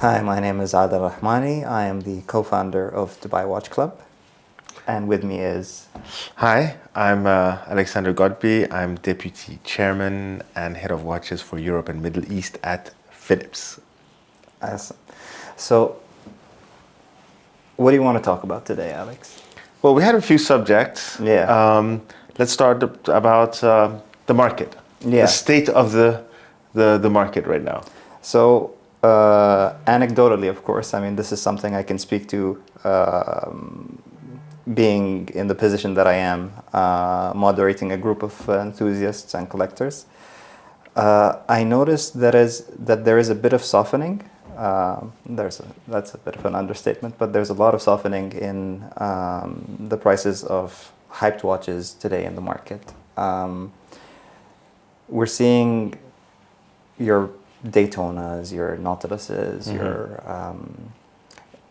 Hi, my name is Adel Al Rahmani. I am the co-founder of Dubai Watch Club. And with me is... Hi, I'm Alexandre Ghotbi. I'm Deputy Chairman and Head of Watches for Europe and Middle East at Phillips. Awesome. So, what do you want to talk about today, Alex? Well, we had a few subjects. Yeah. Let's start about the market. Yeah. The state of the market right now. So, anecdotally, of course, I mean, this is something I can speak to being in the position that I am, moderating a group of enthusiasts and collectors. I noticed that there is a bit of softening. That's a bit of an understatement, but there's a lot of softening in the prices of hyped watches today in the market. We're seeing your Daytonas, your Nautiluses, your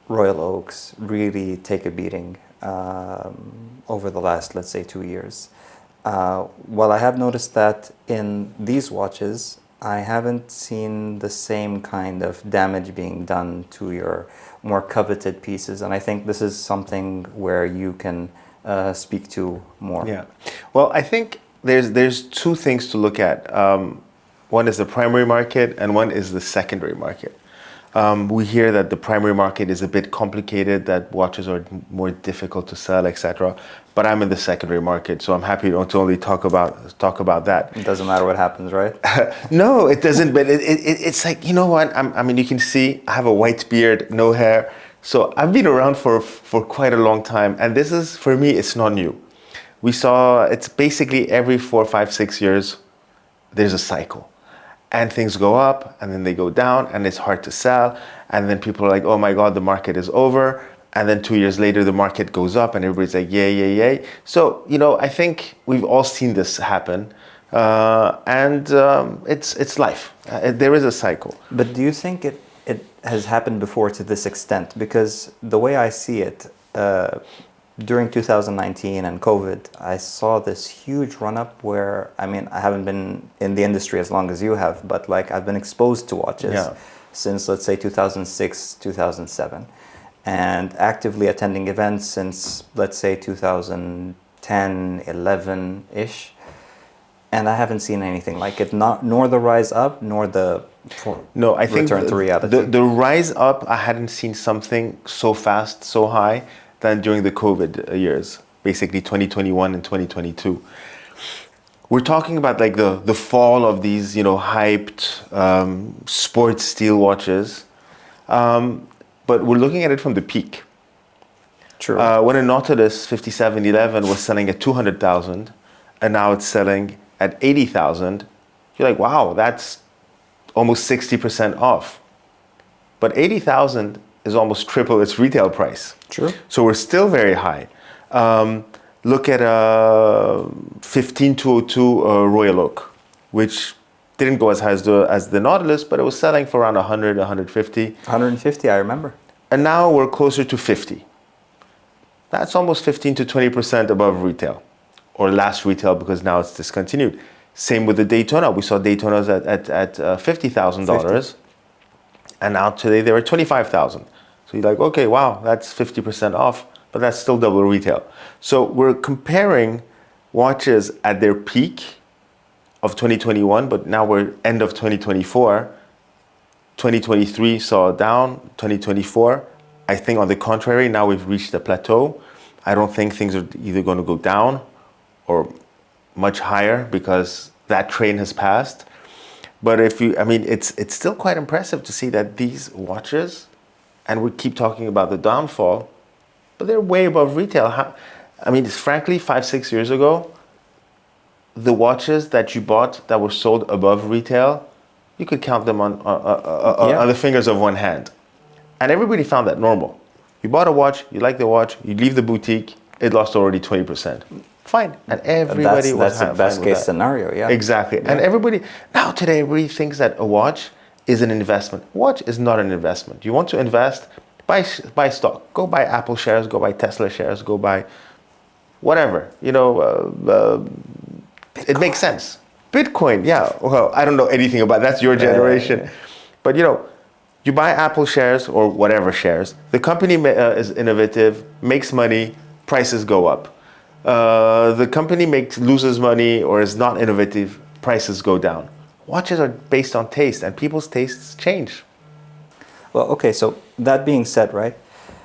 Royal Oaks really take a beating over the last, let's say, 2 years. While I have noticed that in these watches, I haven't seen the same kind of damage being done to your more coveted pieces, and I think this is something where you can speak to more. Yeah. Well, I think there's two things to look at. One is the primary market and one is the secondary market. We hear that the primary market is a bit complicated, that watches are more difficult to sell, etc. But I'm in the secondary market, so I'm happy to only talk about that. It doesn't matter what happens, right? No, it doesn't. But it's like, you know what? I mean, you can see I have a white beard, no hair. So I've been around for quite a long time, and this is, for me, it's not new. We saw it's basically every 4, 5, 6 years, there's a cycle. And things go up, and then they go down, and it's hard to sell. And then people are like, oh my God, the market is over. And then 2 years later, the market goes up, and everybody's like, yay, yay, yay. So, I think we've all seen this happen. It's life. There is a cycle. But do you think it has happened before to this extent? Because the way I see it, during 2019 and COVID, I saw this huge run-up where, I mean, I haven't been in the industry as long as you have, but like I've been exposed to watches since, let's say, 2006, 2007, and actively attending events since, let's say, 2010, 11-ish, and I haven't seen anything like it, nor the rise up, nor the return to reality. The rise up, I hadn't seen something so fast, so high, than during the COVID years, basically 2021 and 2022. We're talking about like the fall of these, hyped sports steel watches, but we're looking at it from the peak. True. When a Nautilus 5711 was selling at 200,000, and now it's selling at 80,000, you're like, wow, that's almost 60% off. But 80,000 is almost triple its retail price. True. So we're still very high. Look at a 15202 Royal Oak, which didn't go as high as the Nautilus, but it was selling for around 100, 150. 150, I remember. And now we're closer to 50. That's almost 15 to 20% above retail, or last retail, because now it's discontinued. Same with the Daytona. We saw Daytonas at $50,000, and now today they were 25,000. So you're like, okay, wow, that's 50% off, but that's still double retail. So we're comparing watches at their peak of 2021, but now we're end of 2024. 2023 saw a down, 2024. I think on the contrary, now we've reached a plateau. I don't think things are either going to go down or much higher because that train has passed. But it's still quite impressive to see that these watches, and we keep talking about the downfall, but they're way above retail. Frankly, 5, 6 years ago, the watches that you bought that were sold above retail, you could count them on the fingers of one hand. And everybody found that normal. You bought a watch, you like the watch, you leave the boutique, it lost already 20%. Fine. And everybody was that's the best case scenario, yeah. Exactly. Yeah. And today everybody thinks that a watch is an investment. Watch is not an investment. You want to invest, buy stock. Go buy Apple shares, go buy Tesla shares, go buy whatever. It makes sense. Bitcoin, yeah. Well, I don't know anything about that's your generation. But you You buy Apple shares or whatever shares. The company is innovative, makes money, prices go up. The company loses money or is not innovative, prices go down. Watches are based on taste, and people's tastes change. Well, okay, so that being said, right,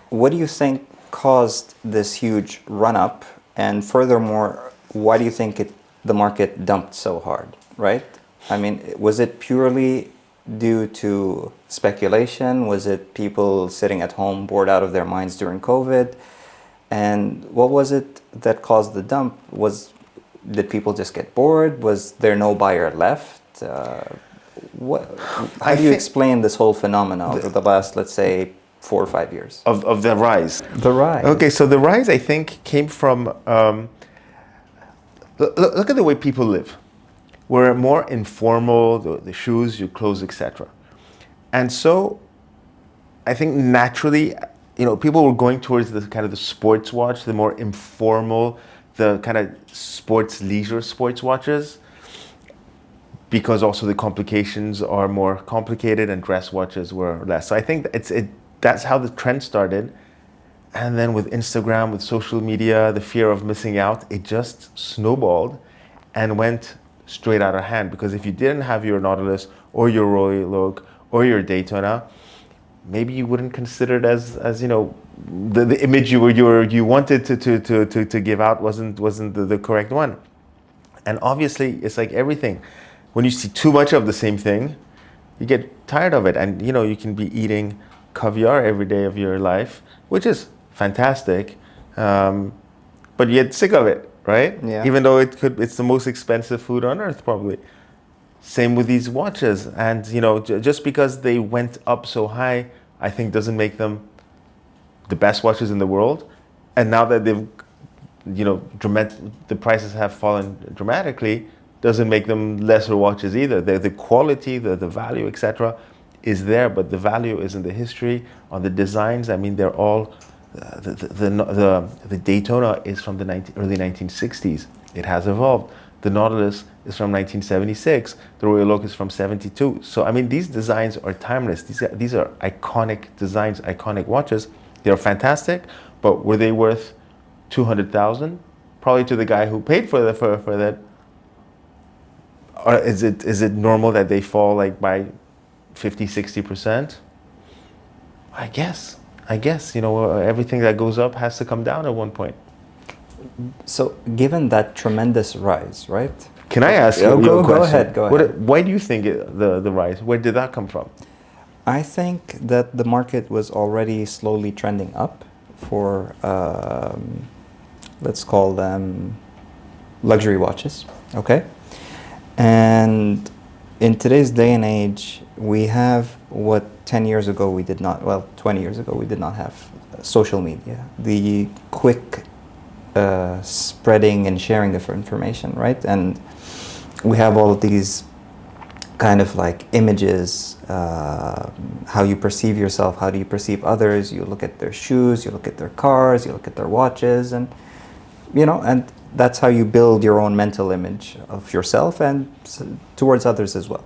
what do you think caused this huge run-up? And furthermore, why do you think the market dumped so hard, right? I mean, was it purely due to speculation? Was it people sitting at home bored out of their minds during COVID? And what was it that caused the dump? Did people just get bored? Was there no buyer left? How do you explain this whole phenomenon over the last, let's say, 4 or 5 years? Of the rise. The rise. Okay, so the rise, I think, came from... look at the way people live. We're more informal, the shoes, your clothes, etc. And so, I think naturally, people were going towards the kind of the sports watch, the more informal, the kind of leisure sports watches, because also the complications are more complicated and dress watches were less. So I think that's how the trend started. And then with Instagram, with social media, the fear of missing out, it just snowballed and went straight out of hand. Because if you didn't have your Nautilus or your Royal Oak or your Daytona, maybe you wouldn't consider it as the image you wanted to give out wasn't the correct one. And obviously, it's like everything. When you see too much of the same thing, you get tired of it. And you can be eating caviar every day of your life, which is fantastic, but you get sick of it, right? Yeah. Even though it's the most expensive food on earth, probably. Same with these watches, and just because they went up so high, I think doesn't make them the best watches in the world. And now that they've, the prices have fallen dramatically, doesn't make them lesser watches either. The quality, the value, etc., is there, but the value is in the history, on the designs. I mean, they're all. The Daytona is from the early 1960s. It has evolved. The Nautilus is from 1976. The Royal Oak is from 72. So I mean, these designs are timeless. These are iconic designs, iconic watches. They're fantastic, but were they worth $200,000? Probably to the guy who paid for that. Or is it normal that they fall like by 50-60%? I guess everything that goes up has to come down at one point. So, given that tremendous rise, right? Can I ask you a question? Go ahead. Why do you think the rise? Where did that come from? I think that the market was already slowly trending up for, let's call them luxury watches, okay? And in today's day and age, we have what 10 years ago we did not, 20 years ago we did not have: social media, the quick spreading and sharing of information, right? And we have all of these kind of like images, how you perceive yourself, how do you perceive others. You look at their shoes, you look at their cars, you look at their watches, and and that's how you build your own mental image of yourself and towards others as well.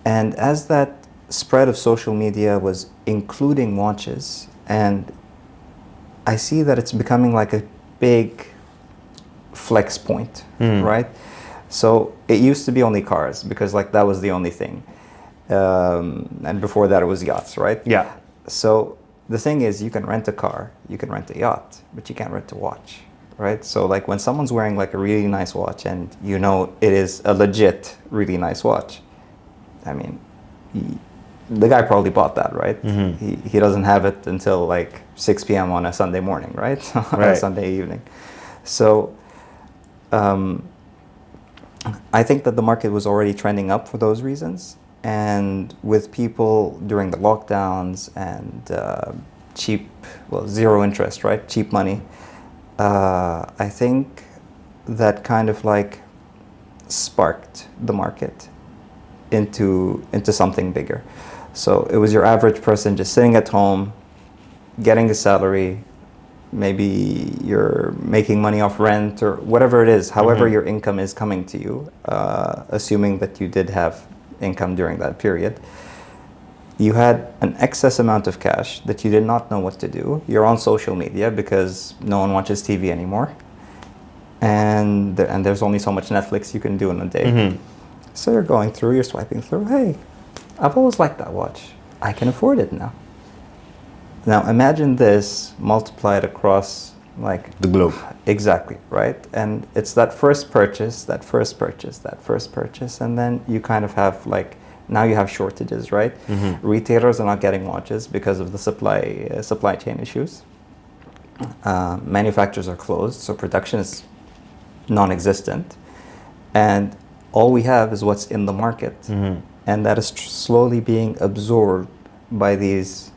And as that spread of social media was including watches, and I see that it's becoming like a big flex point, right? So it used to be only cars, because like that was the only thing. And before that it was yachts, right? Yeah. So the thing is, you can rent a car, you can rent a yacht, but you can't rent a watch, right? So like when someone's wearing like a really nice watch and it is a legit really nice watch, I mean, the guy probably bought that, right? Mm-hmm. He doesn't have it until like 6 p.m. on a Sunday morning, right? On a Sunday evening. So I think that the market was already trending up for those reasons. And with people during the lockdowns and zero interest, right? Cheap money. I think that kind of like sparked the market into something bigger. So it was your average person just sitting at home, getting a salary, maybe you're making money off rent or whatever it is, however your income is coming to you, assuming that you did have income during that period. you had an excess amount of cash that you did not know what to do. You're on social media because no one watches TV anymore. And there's only so much Netflix you can do in a day. Mm-hmm. So you're going through, you're swiping through, hey, I've always liked that watch. I can afford it now. Now imagine this multiplied across like The globe. exactly, right? And it's that first purchase, that first purchase, that first purchase, and then you kind of have like, now you have shortages, right? Mm-hmm. Retailers are not getting watches because of the supply chain issues. Manufacturers are closed, so production is non-existent, and all we have is what's in the market, Mm-hmm. and that is slowly being absorbed by these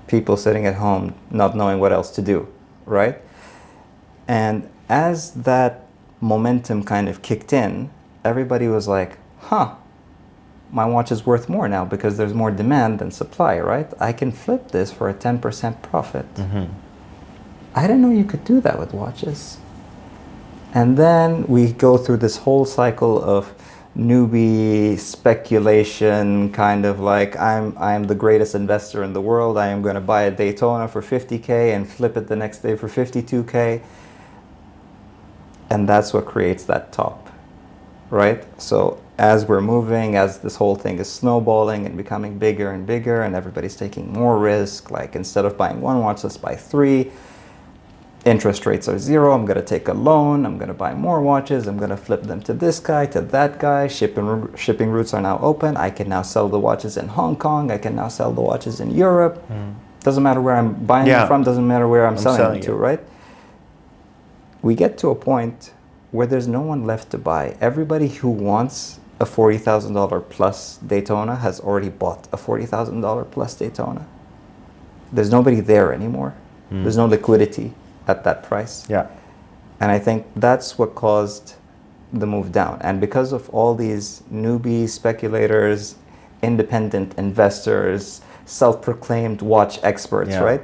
people sitting at home not knowing what else to do, right? And as that momentum kind of kicked in, everybody was like, huh, my watch is worth more now because there's more demand than supply, right? I can flip this for a 10% profit. Mm-hmm. I didn't know you could do that with watches. And then we go through this whole cycle of newbie speculation, kind of like I'm the greatest investor in the world. I am going to buy a Daytona for 50K and flip it the next day for 52K. And that's what creates that top, right? So as we're moving, as this whole thing is snowballing and becoming bigger and bigger, and everybody's taking more risk, like instead of buying one watch, let's buy three. Interest rates are zero. I'm going to take a loan. I'm going to buy more watches. I'm going to flip them to this guy, to that guy. Shipping routes are now open. I can now sell the watches in Hong Kong. I can now sell the watches in Europe. Doesn't matter where I'm buying them from. Doesn't matter where I'm selling them to, right? We get to a point where there's no one left to buy. Everybody who wants a $40,000 plus Daytona has already bought a $40,000 plus Daytona. There's nobody there anymore. There's no liquidity at that price. Yeah. And I think that's what caused the move down. And because of all these newbie speculators, independent investors, self-proclaimed watch experts, right?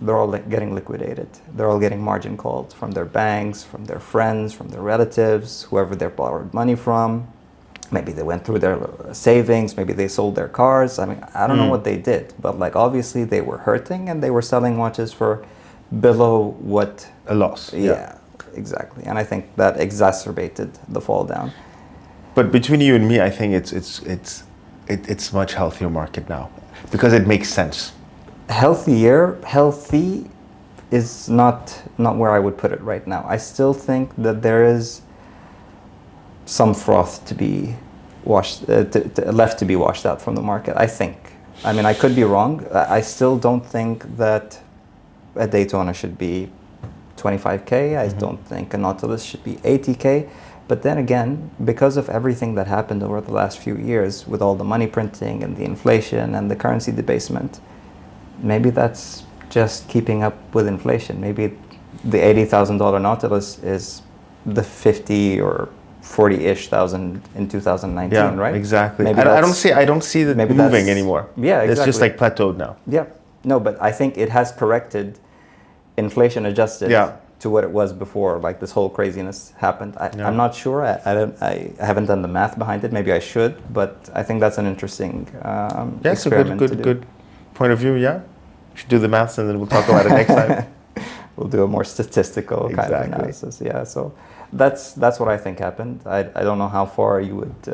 They're all getting liquidated. They're all getting margin called from their banks, from their friends, from their relatives, whoever they borrowed money from. Maybe they went through their savings, maybe they sold their cars. I mean, I don't know what they did, but like obviously they were hurting and they were selling watches for below what A loss. yeah, exactly. And I think that exacerbated the fall down. But between you and me, I think it's much healthier market now because it makes sense. Healthy is not where I would put it right now. I still think that there is some froth to be washed, left to be washed out from the market, I think. I mean, I could be wrong. I still don't think that a Daytona should be 25K. I don't think a Nautilus should be 80K. But then again, because of everything that happened over the last few years with all the money printing and the inflation and the currency debasement, maybe that's just keeping up with inflation. Maybe the $80,000 Nautilus is the 50 or 40-ish thousand in 2019, right? Exactly. Maybe I don't see that moving anymore. Yeah, exactly. It's just like plateaued now. Yeah. No, but I think it has corrected, inflation adjusted to what it was before, like this whole craziness happened. I'm not sure. I haven't done the math behind it. Maybe I should, but I think that's an interesting experiment. It's a good point of view. Yeah, we should do the maths and then we'll talk about it next time. We'll do a more statistical kind of analysis. Yeah, so that's what I think happened. I don't know how far you would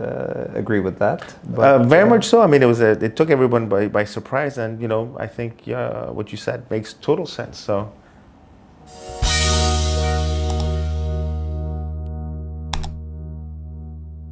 agree with that. But, very much so. I mean, it took everyone by surprise, and I think what you said makes total sense. So.